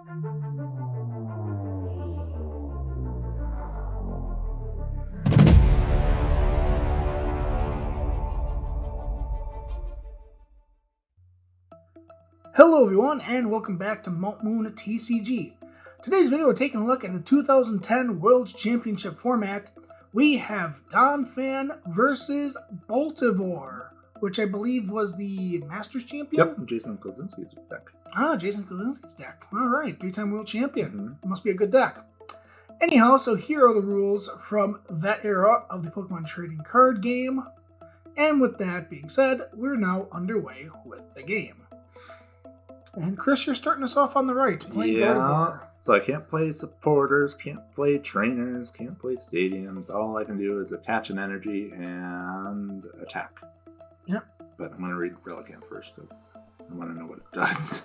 Hello everyone, and welcome back to Mount Moon TCG. Today's video, we're taking a look at the 2010 World Championship format. We have Donphan versus Boltevoir, which I believe was the Masters champion? Yep, Jason Klaczynski's deck. Ah, Jason Klaczynski's deck. Alright, 3-time world champion. Must be a good deck. Anyhow, so here are the rules from that era of the Pokemon trading card game. And with that being said, we're now underway with the game. And Chris, you're starting us off on the right, playing Gardevoir. So I can't play supporters, can't play trainers, can't play stadiums. All I can do is attach an energy and attack. Yep. But I'm going to read Relicanth first because I want to know what it does.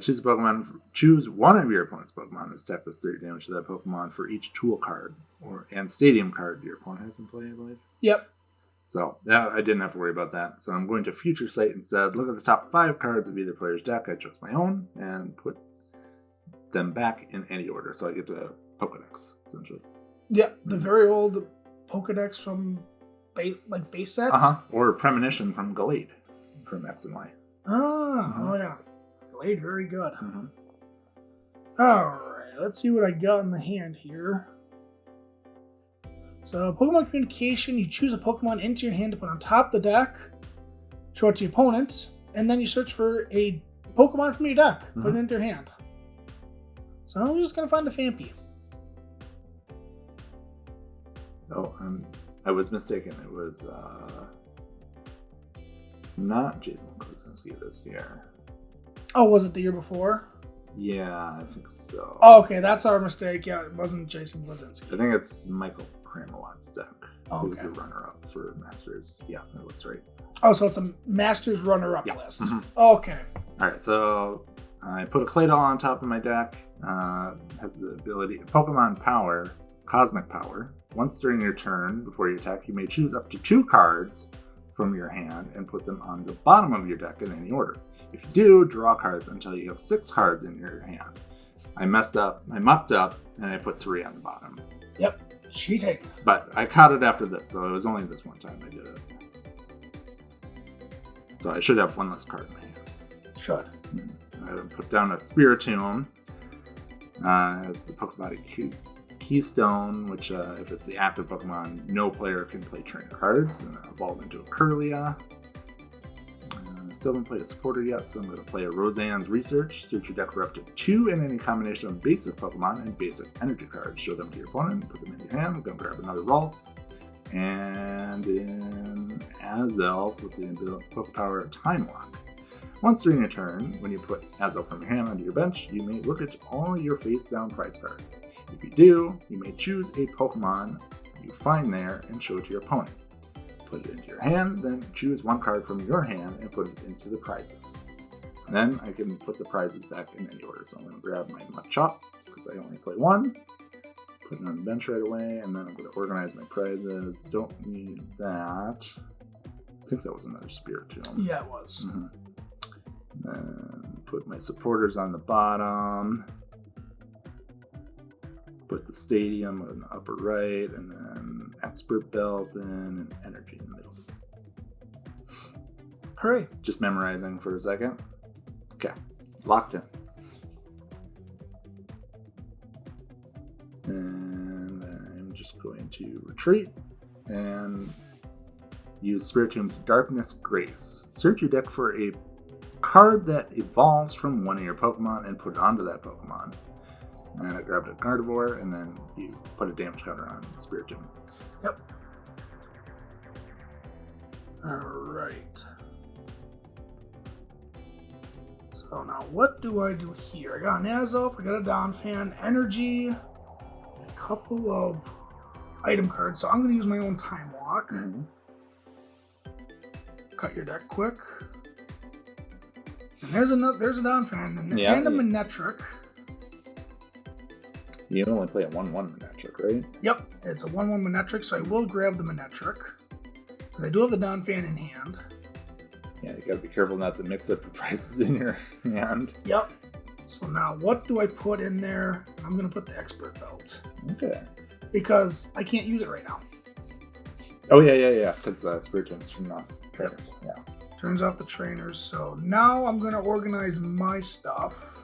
Choose a Pokemon. Choose one of your opponent's Pokemon. This attack does 30 damage to that Pokemon for each tool card and stadium card your opponent has in play, I believe. Yep. So I didn't have to worry about that. So I'm going to Future Sight instead. Look at the top 5 cards of either player's deck. I chose my own and put them back in any order. So I get to Pokedex, essentially. Yeah, the very old Pokedex from base set? Or Premonition from Gallade from X and Y. Oh yeah. Gallade, very good. Alright, let's see what I got in the hand here. So, Pokemon Communication, you choose a Pokemon into your hand to put on top of the deck, show it to your opponent, and then you search for a Pokemon from your deck, put it into your hand. So, I'm just going to find the Phanpy. Oh, I was mistaken. It was not Jason Klaczynski this year. Oh, was it the year before? Yeah, I think so. Oh, okay, that's our mistake. Yeah, it wasn't Jason Klaczynski. I think it's Michael Kramowat's deck. Oh, He was the runner-up for Masters. Yeah, that looks right. Oh, so it's a Masters runner-up list. Okay. All right, so I put a Claydol on top of my deck. Has the ability Pokemon Power, Cosmic Power. Once during your turn, before you attack, you may choose up to 2 cards from your hand and put them on the bottom of your deck in any order. If you do, draw cards until you have 6 cards in your hand. I mucked up, and I put 3 on the bottom. Yep, cheating. But I caught it after this, so it was only this one time I did it. So I should have 1 less card in my hand. Should. I put down a Spiritomb as the Pokebody Keystone, which if it's the active Pokemon, no player can play trainer cards, and evolve into a Curlia. I still haven't played a supporter yet, so I'm going to play a Roseanne's Research. Search your deck for up to 2 in any combination of basic Pokemon and basic energy cards. Show them to your opponent, put them in your hand. I'm going to grab another Ralts. And in Azelf with the Pokepower Time Lock. Once during your turn, when you put Azelf from your hand onto your bench, you may look at all your face-down prize cards. If you do, you may choose a Pokemon you find there and show it to your opponent. Put it into your hand, then choose 1 card from your hand and put it into the prizes. And then I can put the prizes back in any order. So I'm going to grab my Machop, because I only play 1. Put it on the bench right away, and then I'm going to organize my prizes. Don't need that. I think that was another Spiritomb. Yeah, it was. Then put my supporters on the bottom. Put the stadium on the upper right, and then expert belt and energy in the middle. Hooray. Just memorizing for a second. Okay, locked in. And I'm just going to retreat and use Spiritomb's Darkness Grace. Search your deck for a card that evolves from one of your Pokemon and put it onto that Pokemon. And I grabbed a Gardevoir, and then you put a damage counter on Spiritomb. Yep. Alright. So now what do I do here? I got an Azelf, I got a Donphan, Energy, a couple of item cards. So I'm going to use my own Time Lock. Cut your deck quick. And there's a Donphan and a Manectric. You only play a 1/1 Manectric, right? Yep, it's a 1/1 Manectric, so I will grab the Manectric. Because I do have the Donphan in hand. Yeah, you gotta be careful not to mix up the prices in your hand. Yep. So now what do I put in there? I'm going to put the expert belt. Okay. Because I can't use it right now. Oh, yeah. Because Spirit Gem's turned off. Yep. Yeah. Turns off the trainers. So now I'm going to organize my stuff.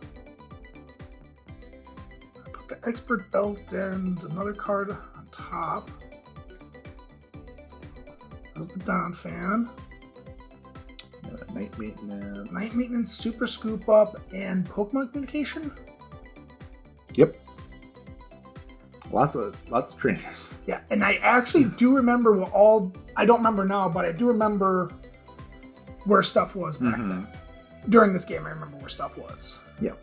Put the expert belt and another card on top. There's the Donphan. Night Maintenance. Night Maintenance, Super Scoop Up, and Pokemon Communication? Yep. Lots of trainers. Yeah, and I actually do remember what all... I don't remember now, but I do remember where stuff was back then. During this game, I remember where stuff was. Yep.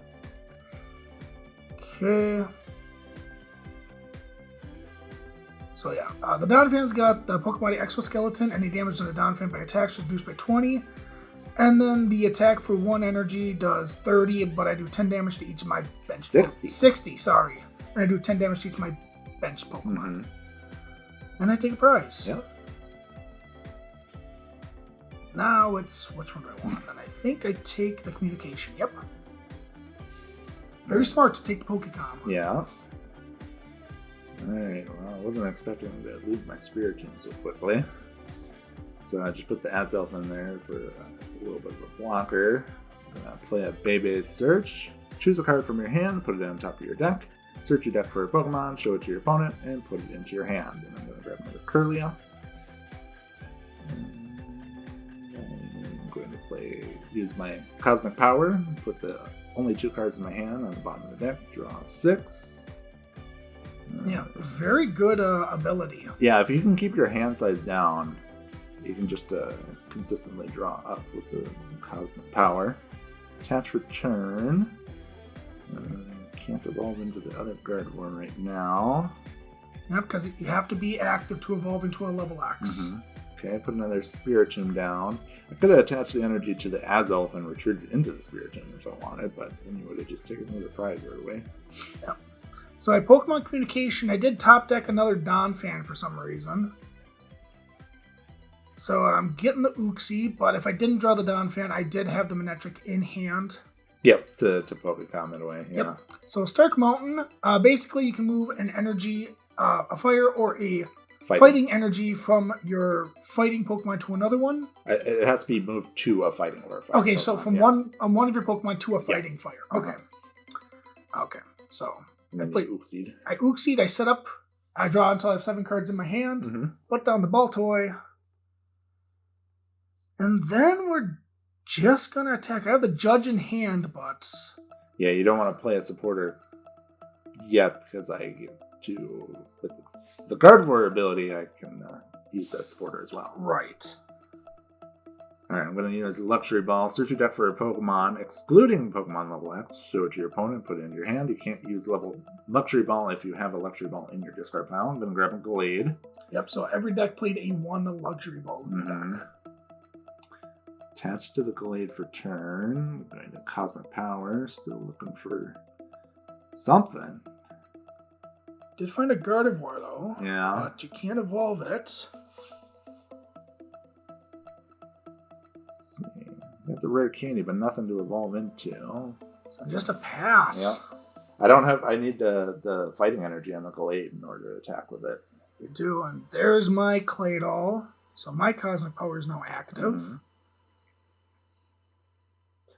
Okay. So yeah, the Donphan's got the Pokemon Exoskeleton. Any damage to the Donphan by attacks is reduced by 20. And then the attack for 1 energy does 30, but I do 10 damage to each of my bench. 60, sorry. And I do 10 damage to each of my bench Pokemon. And I take a prize. Yep. Now it's, which one do I want? And I think I take the communication. Yep. Very smart to take the Pokecom. Yeah. Alright, well, I wasn't expecting to lose my Spirit Team so quickly. So I just put the Azelf in there for it's a little bit of a blocker. I'm going to play a Bebe Search. Choose a card from your hand, put it on top of your deck. Search your deck for a Pokemon, show it to your opponent, and put it into your hand. And I'm going to grab another Curlia. And I'm going to use my Cosmic Power, put the only 2 cards in my hand on the bottom of the deck, draw 6. Yeah, very good ability. Yeah, if you can keep your hand size down, you can just consistently draw up with the Cosmic Power. Attach for turn. Can't evolve into the other Gardevoir right now. Yep, because you have to be active to evolve into a level X. Okay, put another Spiritomb down. I could have attached the energy to the Azelf and retreated into the Spiritomb if I wanted, but then you would have just taken another prize right away. Yep. So I Pokemon Communication. I did top deck another Donphan for some reason. So I'm getting the Uxie, but if I didn't draw the Donphan, I did have the Manectric in hand. Yep, to Pokecom it away. Yeah. Yep. So Stark Mountain, basically you can move an energy, a fire or a fighting energy from your fighting Pokemon to another one. It has to be moved to a fighting or a fighting Okay, Pokemon, so from one of your Pokemon to a fighting fire. Okay. Okay, so and then Uxied. I Uxied, I set up, I draw until I have 7 cards in my hand, put down the Boltevoir, and then we're just gonna attack. I have the Judge in hand, but... Yeah, you don't want to play a supporter yet, because I get to... With the Gardevoir ability, I can use that supporter as well. Right. Alright, I'm going to use a Luxury Ball. Search your deck for a Pokemon, excluding Pokemon level X. Show it to your opponent, put it in your hand. You can't use Luxury Ball if you have a Luxury Ball in your discard pile. I'm going to grab a Gallade. Yep, so every deck played a 1 Luxury Ball in the deck. Attached to the Gallade for turn. I'm going to Cosmic Power. Still looking for something. Did find a Gardevoir, though. Yeah. But you can't evolve it. Got the rare candy, but nothing to evolve into. So just a pass. Yep. I need the fighting energy on the Gallade in order to attack with it. You do, and there's my Claydol. So my Cosmic Power is now active.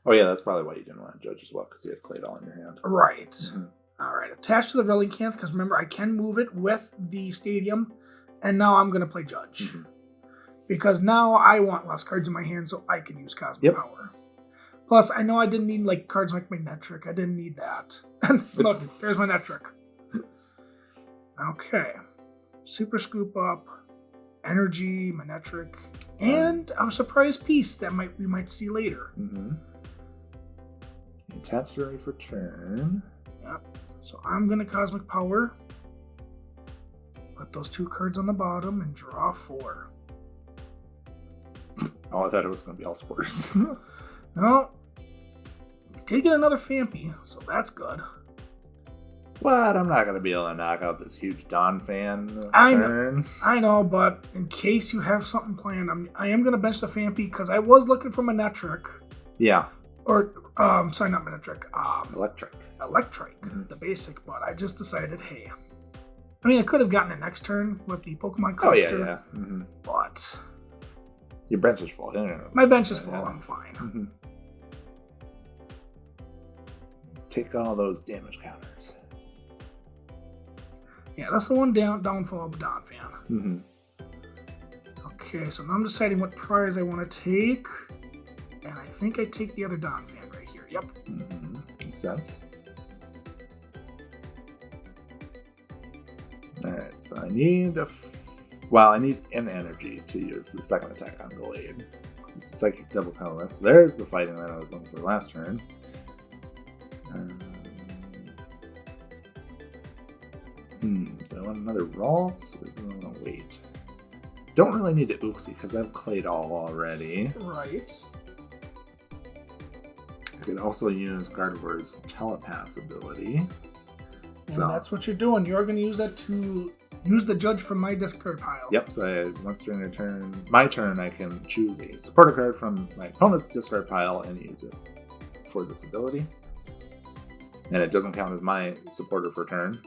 Oh yeah, that's probably why you didn't want to judge as well, because you had Claydol in your hand. Right. Alright, attached to the Relicanth, because remember, I can move it with the Stadium, and now I'm going to play Judge. Because now I want less cards in my hand, so I can use Cosmic Power. Plus, I know I didn't need like cards like Manectric. I didn't need that. Look, there's Manectric. Okay. Super Scoop Up, Energy, Manectric, and a surprise piece that we might see later. Attach ready for turn. Yep. So I'm going to Cosmic Power. Put those 2 cards on the bottom and draw 4. Oh, I thought it was going to be all supporters. No. We did get another Phanpy, so that's good. What? I'm not going to be able to knock out this huge Donphan turn. I know, but in case you have something planned, I am going to bench the Phanpy because I was looking for Manectric. Yeah. Or Sorry, not Minitrick. Electric. Electric, the basic, but I just decided, hey. I mean, I could have gotten it next turn with the Pokemon Collector. Oh, yeah. Mm-hmm. But your bench is full. My bench is full. I'm fine. Mm-hmm. Take all those damage counters. Yeah, that's the one downfall of Donphan. Mm-hmm. Okay, so now I'm deciding what prize I want to take. And I think I take the other Donphan right here. Yep. Mm-hmm. Makes sense. Alright, so I need I need an energy to use the second attack on Gallade. This is a psychic double colorless. There's the fighting that I was looking for last turn. Do I want another Ralts or do I want to wait? Don't really need to Uxie because I've played all already. Right. I could also use Gardevoir's Telepass ability. And that's what you're doing. You're going to use that to use the judge from my discard pile. Yep, so once during my turn, I can choose a supporter card from my opponent's discard pile and use it for this ability. And it doesn't count as my supporter for turn.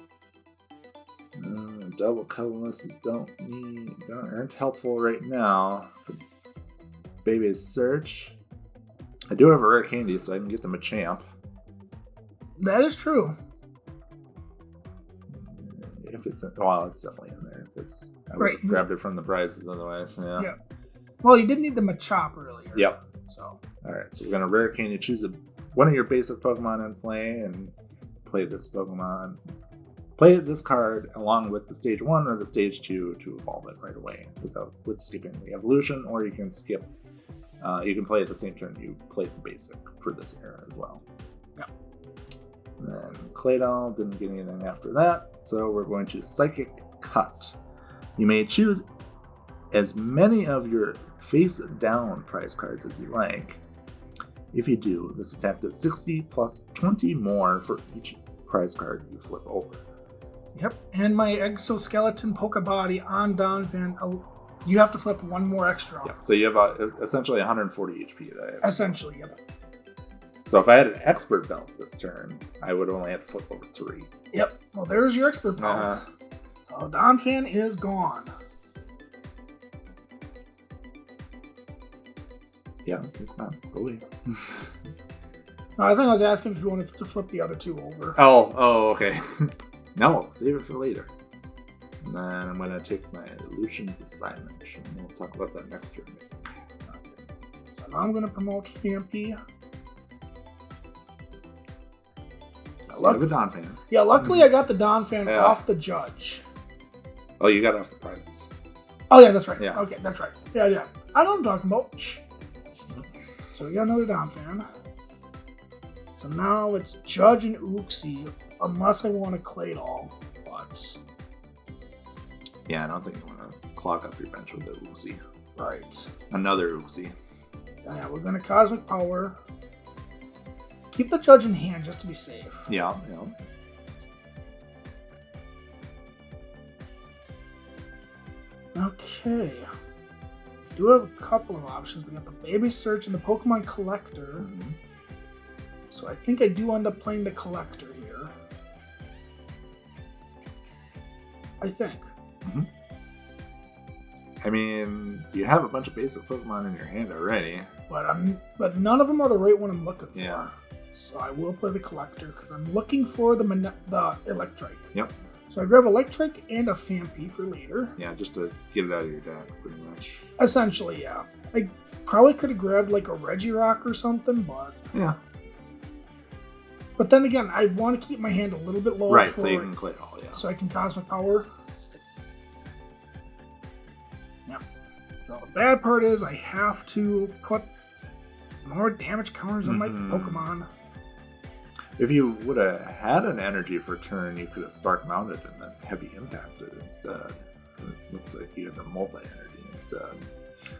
Double colorlesses aren't helpful right now. Baby's Search. I do have a rare candy, so I can get them a champ. That is true. If it's it's definitely in there because I would have grabbed it from the prizes otherwise. Yeah. Well, you did need the Machop earlier. Yep. So. All right, so we're gonna rare candy. Choose one of your basic Pokemon in play and play this Pokemon. Play this card along with the stage 1 or the stage 2 to evolve it right away with skipping the evolution, or you can skip. You can play at the same turn you played the basic for this era as well. Yeah. And then Claydol didn't get anything after that, so we're going to Psychic Cut. You may choose as many of your face-down prize cards as you like. If you do, this attack does 60 plus 20 more for each prize card you flip over. Yep, and my exoskeleton Pokebody on Donphan, you have to flip one more extra. Yeah, so you have essentially 140 HP. Essentially, yep. So if I had an expert belt this turn, I would only have to flip over 3. Yep, well there's your expert belt. So Donphan is gone. Yeah, it's fine. Go away. I think I was asking if you wanted to flip the other 2 over. Oh, okay. No, save it for later. And then I'm going to take my Lucian's assignment, and we'll talk about that next turn. Okay. So now I'm going to promote Fampy. So you have a Donphan. Yeah, luckily I got the Donphan off the judge. Oh, you got it off the prizes. Oh, yeah, that's right. Yeah. Okay, that's right. Yeah. I know what I'm talking about. Shh. So we got another Donphan. So now it's Judge and Uxie, unless I want to Claydol, but... Yeah, I don't think you want to clog up your bench with the Uxie. Right. Another Uxie. Yeah, we're going to Cosmic Power. Keep the Judge in hand just to be safe. Yeah. Okay. We do have a couple of options. We got the Baby Search and the Pokemon Collector. Mm-hmm. So I think I do end up playing the Collector here. I think. Mm-hmm. I mean, you have a bunch of basic Pokemon in your hand already. But none of them are the right one I'm looking for. Yeah. So I will play the Collector because I'm looking for the Electrike. Yep. So I grab Electrike and a Fampy for later. Yeah, just to get it out of your deck, pretty much. Essentially, yeah. I probably could have grabbed like a Regirock or something, but... Yeah. But then again, I want to keep my hand a little bit low. Right, so you can play it all, yeah. So I can Cosmic Power. Yeah. So the bad part is I have to put more damage counters on my Pokemon. If you would have had an energy for turn, you could have Spark Mounted and then Heavy Impacted instead. It looks like you had the multi-energy instead.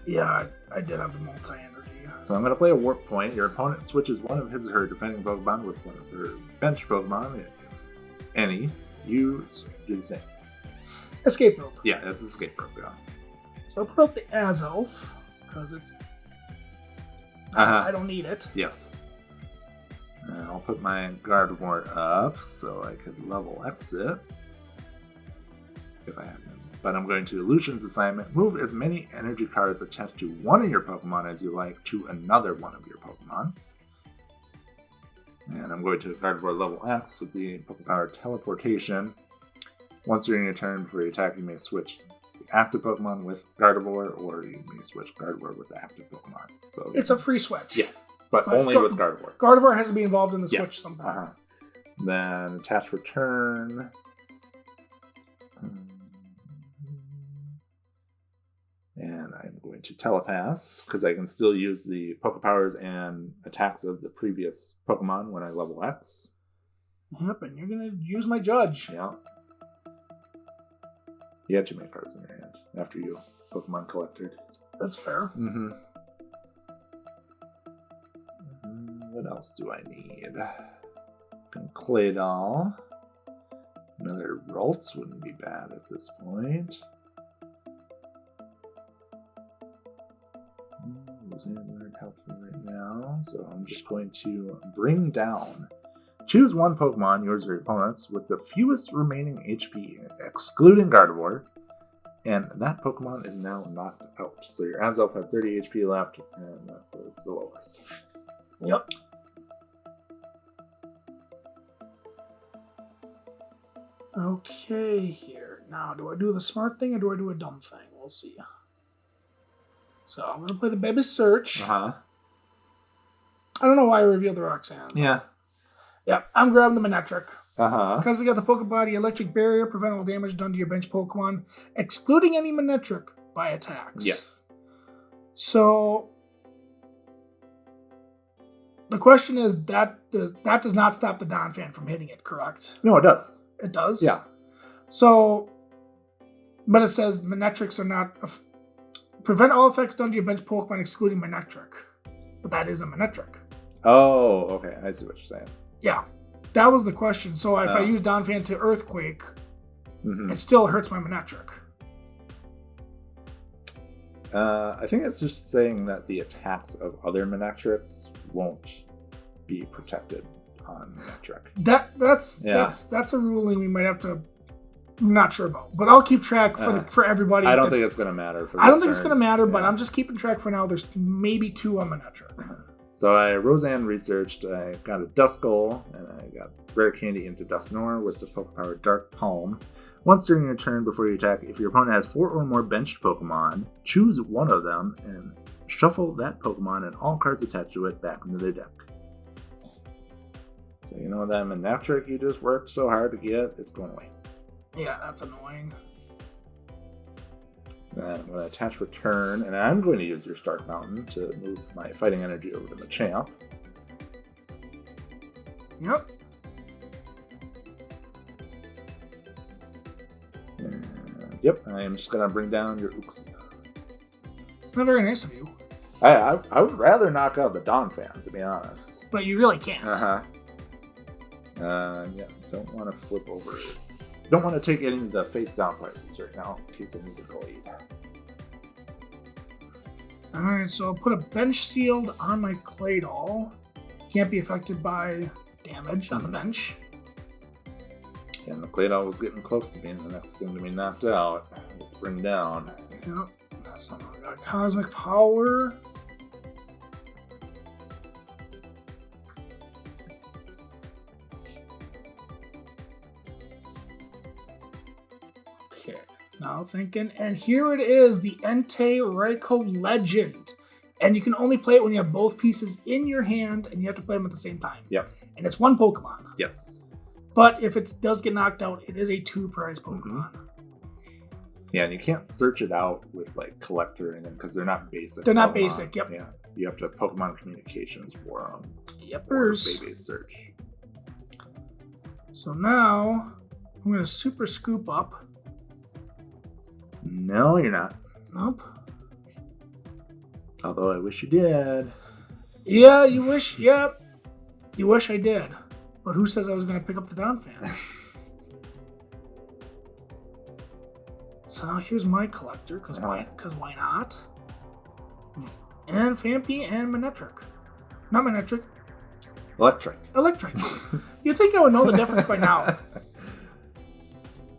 Yeah, I did have the multi-energy. So I'm going to play a Warp Point. Your opponent switches one of his or her defending Pokemon with one of their bench Pokemon, if any. You do the same. Escape Rope. Yeah, that's Escape Rope, yeah. So I'll put up the Azelf, because it's... I don't need it. Yes. And I'll put my Gardevoir up so I could level exit. If I have them. But I'm going to Lucian's assignment. Move as many energy cards attached to one of your Pokemon as you like to another one of your Pokemon. And I'm going to Gardevoir level X with the Pokepower Teleportation. Once during your turn before you attack, you may switch the active Pokemon with Gardevoir, or you may switch Gardevoir with the active Pokemon. So it's a free switch. Yes, but only with Gardevoir. Gardevoir has to be involved in the switch somehow. Uh-huh. Then attach return. And I'm going to Telepass, because I can still use the Pokepowers and attacks of the previous Pokemon when I level X. Yep, and you're going to use my Judge. Yeah. You have too many cards in your hand after you Pokemon collected. That's fair. Mm-hmm. What else do I need? Claydol. Another Ralts wouldn't be bad at this point. Roseanne aren't helpful right now, so I'm just going to bring down. Choose one Pokemon, yours or your opponent's, with the fewest remaining HP, excluding Gardevoir, and that Pokemon is now knocked out. So your Azelf had 30 HP left, and that was the lowest. Yep. Okay, here. Now, do I do the smart thing or do I do a dumb thing? We'll see. So I'm going to play the Baby Search. Uh-huh. I don't know why I revealed the Roxanne. Yeah. Yep, I'm grabbing the Manectric. Uh-huh. Because they got the Pokebody Electric Barrier, prevent all damage done to your bench Pokemon, excluding any Manectric by attacks. Yes. So the question is, that does not stop the Donphan from hitting it, correct? No, it does. It does? Yeah. So, but it says Manectrics are not... prevent all effects done to your bench Pokemon, excluding Manectric. But that is a Manectric. Oh, okay. I see what you're saying. Yeah. That was the question. So if I use Donphan to Earthquake, it still hurts my Manectric. I think it's just saying that the attacks of other Manectrics won't be protected on Manectric. That's a ruling we might have to... I'm not sure about, but I'll keep track for everybody. I don't think it's going to matter. I don't think it's going to matter, but I'm just keeping track for now. There's maybe 2 on Manectric. So I Roseanne researched. I got a Duskull, and I got Rare Candy into Dusknoir with the Pokepower Dark Palm. Once during your turn before you attack, if your opponent has 4 or more benched Pokemon, choose one of them and shuffle that Pokemon and all cards attached to it back into their deck. So you know that Manectric you just worked so hard to get, it's going away. Yeah, that's annoying. And I'm going to attach return, and I'm going to use your Stark Mountain to move my fighting energy over to Machamp. Yep. And, yep, I am just going to bring down your Uxie. It's not very nice of you. I would rather knock out the Donphan, to be honest. But you really can't. Uh-huh. Yeah, don't want to flip over it. Don't want to take any of the face down prices right now in case I need to Gallade. Alright, so I'll put a bench sealed on my Claydol. Can't be affected by damage on the bench. And the Claydol was getting close to being the next thing to be knocked out. Let's bring down. Yep. So I got Cosmic Power. Okay, now thinking, and here it is, the Entei Raikou Legend. And you can only play it when you have both pieces in your hand, and you have to play them at the same time. Yep. And it's 1 Pokemon. Yes. But if it does get knocked out, it is a 2-prize Pokemon. Yeah, and you can't search it out with like collector and because they're not basic. They're not Pokemon. basic, yep. Yeah, you have to have Pokemon communications for them. Yepers. Baby search. So now I'm going to super scoop up. No, you're not. Nope. Although I wish you did. Yeah, you wish. Yep. You wish I did. But who says I was going to pick up the Donphan? So now here's my collector, because why not? And Phanpy and Manectric. Not Manectric. Electric. You'd think I would know the difference by now.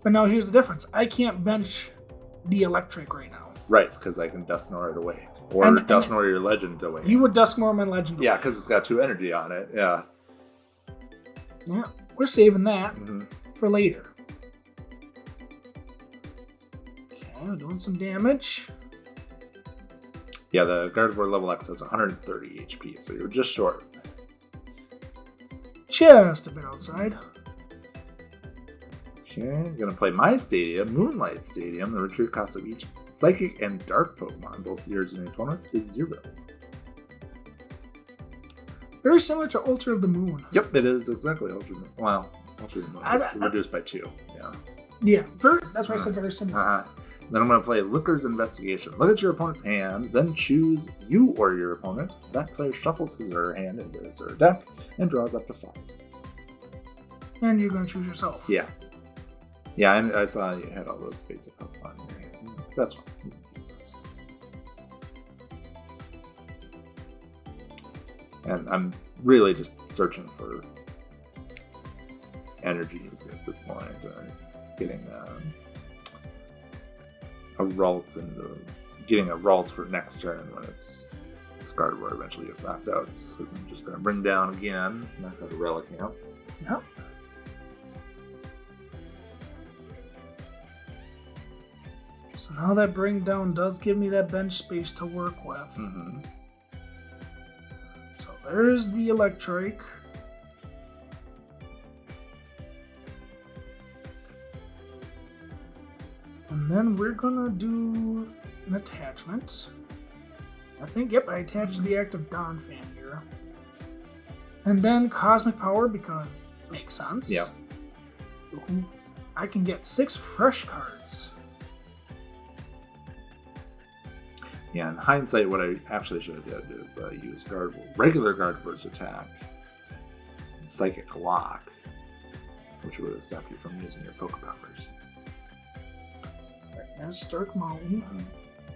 But no, here's the difference. I can't bench the electric right now. Right, because I can Dusknoir it away. Or Dusknoir your legend away. You would Dusknoir my legend away. Yeah, because it's got 2 energy on it. Yeah. Yeah, we're saving that for later. Okay, doing some damage. Yeah, the Gardevoir level X has 130 HP, so you're just short. Just a bit outside. Okay, gonna play my stadium, Moonlight Stadium. The retreat cost of each Psychic and Dark Pokemon, both yours and your opponents, is 0. Very similar to Altar of the Moon. Yep, it is exactly Altar of the Moon. Well, Altar of the Moon is reduced by 2. Yeah. Yeah, that's why I said very similar. Then I'm going to play Looker's Investigation. Look at your opponent's hand, then choose you or your opponent. That player shuffles his or her hand into his or her deck and draws up to 5. And you're going to choose yourself. Yeah. Yeah, and I saw you had all those basic Pokemon in your hand. That's fine. And I'm really just searching for energies at this point. Getting a Ralts and getting a Ralts for next turn when it's Gardevoir eventually gets knocked out. Because I'm just going to bring down again. Knock out a Relic Camp. Yep. So now that bring down does give me that bench space to work with. Mm-hmm. So there's the Electric. And then we're gonna do an attachment. I think, yep, I attached the active Donphan here. And then Cosmic Power, because it makes sense. Yep. I can get 6 fresh cards. Yeah, in hindsight, what I actually should have did is use regular Gardevoir's attack, Psychic Lock, which would have stopped you from using your Pokepowers. There's Stark Mountain.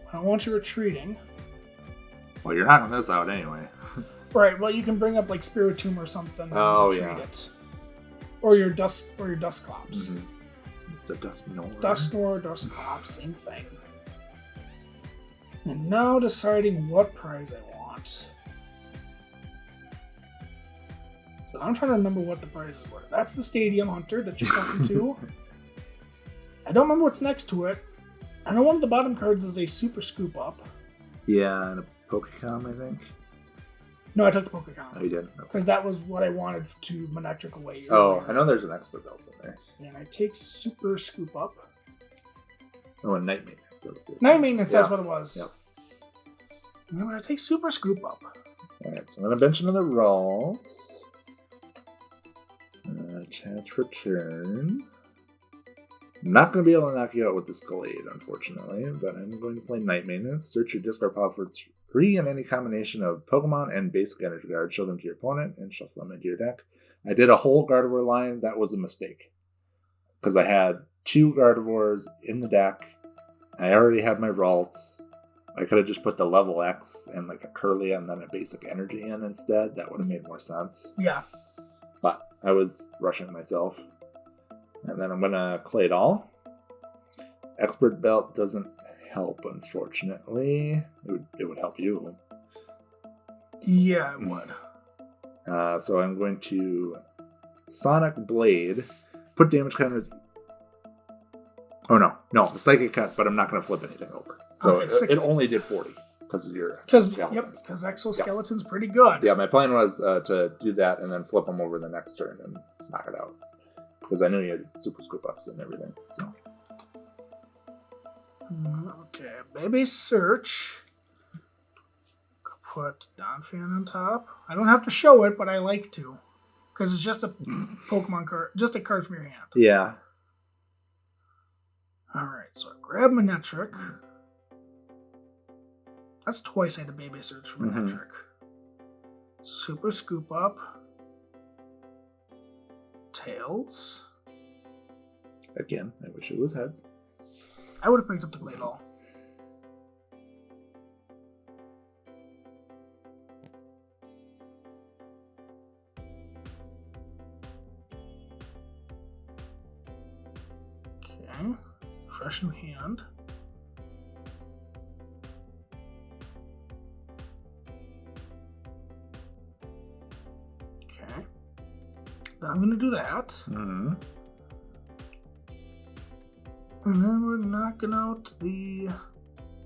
I don't want you retreating. Well, you're knocking this out anyway. Right. Well, you can bring up like Spiritomb or something. And retreat it. Or your Dusclops. Mm-hmm. The Dusknoir. Dusclops, same thing. And now deciding what prize I want. So I'm trying to remember what the prizes were. That's the Stadium Hunter that you're pointing to. I don't remember what's next to it. I know one of the bottom cards is a Super Scoop Up. Yeah, and a Pokecom, I think. No, I took the Pokecom. Oh, you did? Because that was what I wanted to Manectric away. Oh, I know there's an Expert Belt in there. And I take Super Scoop Up. Oh, and Night Maintenance. Night Maintenance, that's what it was. Yep. And I'm going to take Super Scoop Up. Alright, so I'm going to bench another Ralts. Attach for turn. I'm not going to be able to knock you out with this Gallade, unfortunately, but I'm going to play Night Maintenance. Search your discard pile for 3 and any combination of Pokemon and basic energy cards. Show them to your opponent and shuffle them into your deck. I did a whole Gardevoir line. That was a mistake. Because I had 2 Gardevoirs in the deck. I already had my Ralts. I could have just put the level X and like a Curly and then a basic energy in instead. That would have made more sense. Yeah. But I was rushing myself. And then I'm going to Claydol. Expert Belt doesn't help, unfortunately. It would help you. Yeah, it would. So I'm going to Sonic Blade. Put damage counters... Oh, no, the Psychic cut, but I'm not going to flip anything over. So it only did 40 because of your Exoskeleton. Yep, because Exoskeleton's pretty good. Yeah, my plan was to do that and then flip them over the next turn and knock it out. Because I knew you had Super Scoop Ups and everything. So. Okay, Baby Search. Put Donphan on top. I don't have to show it, but I like to. Because it's just a Pokemon card, just a card from your hand. Yeah. Alright, so I grab Manectric. That's twice I had a Baby Search for Manectric. Super Scoop Up. Tails. Again, I wish it was heads. I would have picked up the Claydol. Okay. Fresh new hand. Okay. Then I'm going to do that. Mm-hmm. And then we're knocking out the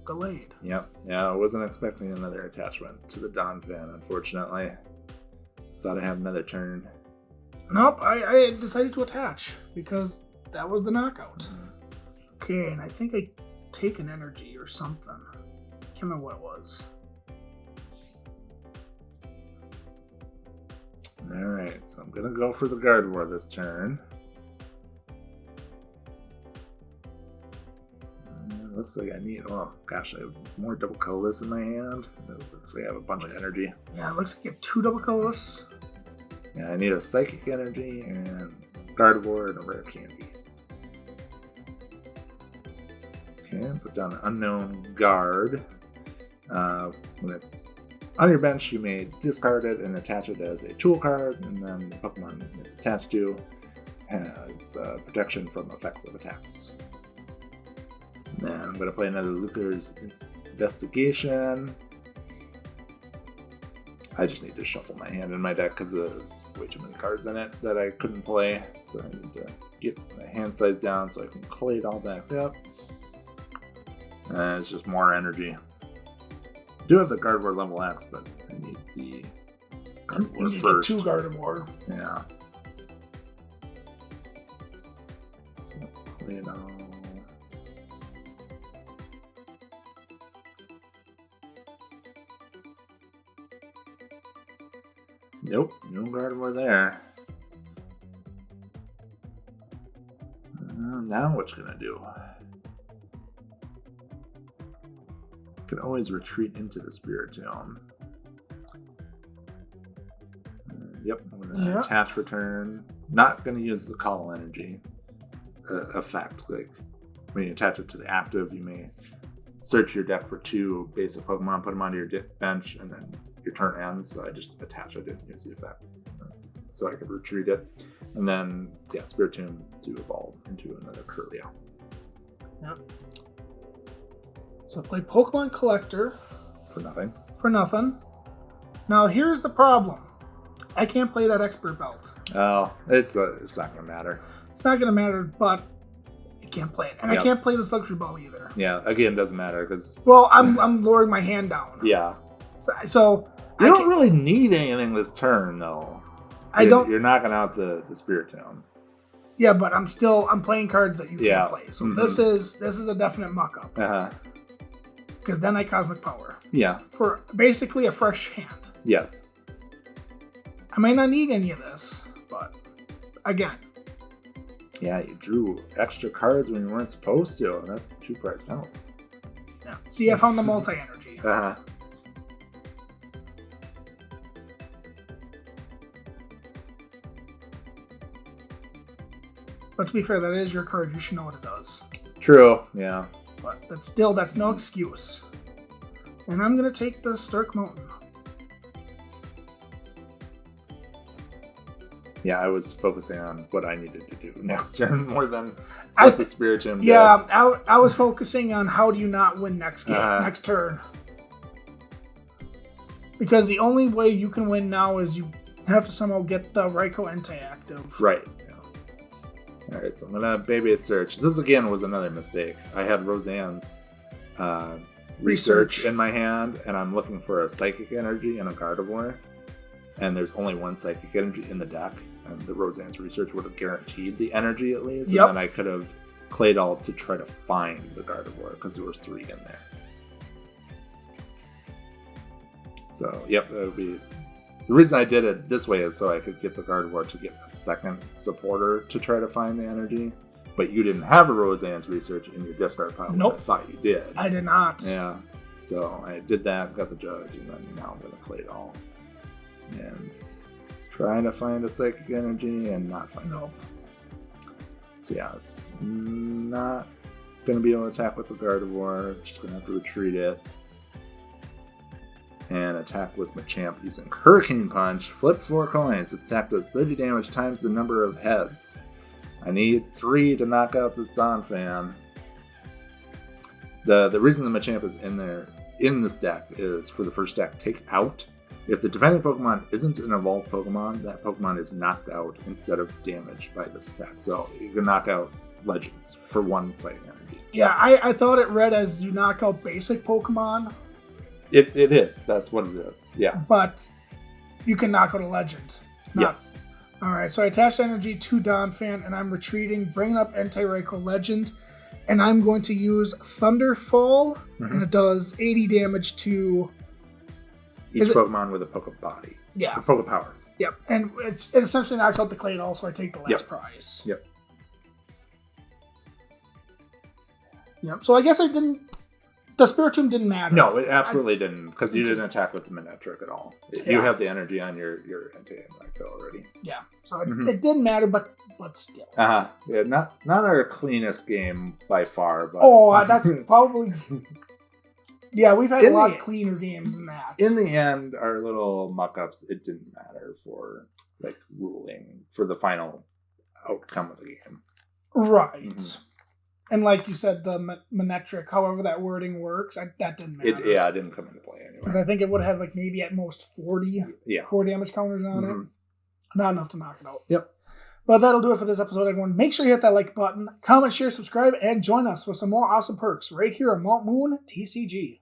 Gallade. Yep. Yeah, I wasn't expecting another attachment to the Donphan, unfortunately. Thought I'd have another turn. Nope, I decided to attach because that was the knockout. Okay, and I think I take an energy or something. Can't remember what it was. Alright, so I'm going to go for the Gardevoir this turn. Looks like I need, oh gosh, I have more double colorless in my hand. It looks like I have a bunch of energy. Yeah, it looks like you have 2 double colorless. Yeah, I need a psychic energy and Gardevoir and a rare candy. Okay, put down an unknown guard. When it's on your bench, you may discard it and attach it as a tool card, and then the Pokemon it's attached to has protection from effects of attacks. And then I'm going to play another Luther's Investigation. I just need to shuffle my hand in my deck because there's way too many cards in it that I couldn't play. So I need to get my hand size down so I can play it all back up. It's just more energy. I do have the Gardevoir level X, but I need the Gardevoir first. You need 2 Gardevoir. Yeah. So play it all. Nope, no Gardevoir there. Now what you gonna do? Can always retreat into the Spiritomb. Yep, I'm gonna attach for turn. Not gonna use the call energy effect. Like when you attach it to the active, you may search your deck for 2 basic Pokemon, put them onto your bench, and then your turn ends. So I just attach. I didn't use the effect, so I could retreat it, and then Spiritomb to evolve into another Curlia. Yep. So I play Pokemon Collector. For nothing. For nothing. Now here's the problem. I can't play that Expert Belt. Oh, it's not going to matter. It's not going to matter, but I can't play it. And I can't play this Luxury Ball either. Yeah, again, doesn't matter because... Well, I'm lowering my hand down. Yeah. So... You don't really need anything this turn, though. You're knocking out the Spiritomb. Yeah, but I'm playing cards that you can't play. So this is a definite muck-up. Uh-huh. Because then I Cosmic Power. Yeah. For basically a fresh hand. Yes. I might not need any of this, but again. Yeah, you drew extra cards when you weren't supposed to, and that's a 2-price penalty. Yeah. See, I found the multi-energy. Uh-huh. But to be fair, that is your card. You should know what it does. True, yeah. But that's no excuse. And I'm going to take the Stark Mountain. Yeah, I was focusing on what I needed to do next turn more than what the Spiritomb did. Yeah, I was focusing on how do you not win next turn. Because the only way you can win now is you have to somehow get the Raikou Entei active. Right. Alright, so I'm gonna Baby a Search. This again was another mistake. I had Roseanne's Research in my hand, and I'm looking for a Psychic Energy and a Gardevoir. And there's only one Psychic Energy in the deck, and the Roseanne's Research would have guaranteed the energy at least. Yep. And then I could have played all to try to find the Gardevoir, because there was 3 in there. So, yep, that would be... The reason I did it this way is so I could get the Gardevoir to get a second supporter to try to find the energy. But you didn't have a Roseanne's Research in your discard pile, Nope. which I thought you did. I did not. Yeah. So I did that, got the Judge, and then now I'm going to play it all. And trying to find a Psychic Energy and not find it. So yeah, it's not going to be able to attack with the Gardevoir. Just going to have to retreat it. And attack with Machamp using Hurricane Punch. Flip 4 coins. This attack does 30 damage times the number of heads. I need 3 to knock out this Donphan. The reason the Machamp is in there in this deck is for the first deck take out. If the defending Pokemon isn't an evolved Pokemon, that Pokemon is knocked out instead of damaged by this attack. So you can knock out Legends for 1 fighting energy. Yeah, I thought it read as you knock out basic Pokemon. It is. That's what it is. Yeah. But you can knock out a Legend. Yes. All right, so I attached energy to Donphan, and I'm retreating, bringing up Entei-Raikou Legend, and I'm going to use Thunderfall, and it does 80 damage to... Each Pokemon with a Pokebody. Yeah. A Pokepower. Yep, and it essentially knocks out the Claydol, so I take the last prize. Yep. Yep, so I guess I didn't... The Spiritomb didn't matter. No, it absolutely didn't, because you didn't attack with the Manectric at all. You have the energy on your Entei-Raikou already. Yeah, so it didn't matter, but still. Yeah, not our cleanest game by far, but... Oh, that's probably... Yeah, we've had a lot cleaner games than that. In the end, our little muck-ups, it didn't matter for like ruling for the final outcome of the game. Right. Mm-hmm. And like you said, the Manectric, however that wording works, that didn't matter. It didn't come into play anyway. Because I think it would have like maybe at most 4 damage counters on it. Not enough to knock it out. Yep. But that'll do it for this episode, everyone. Make sure you hit that like button, comment, share, subscribe, and join us for some more awesome perks right here on Mount Moon TCG.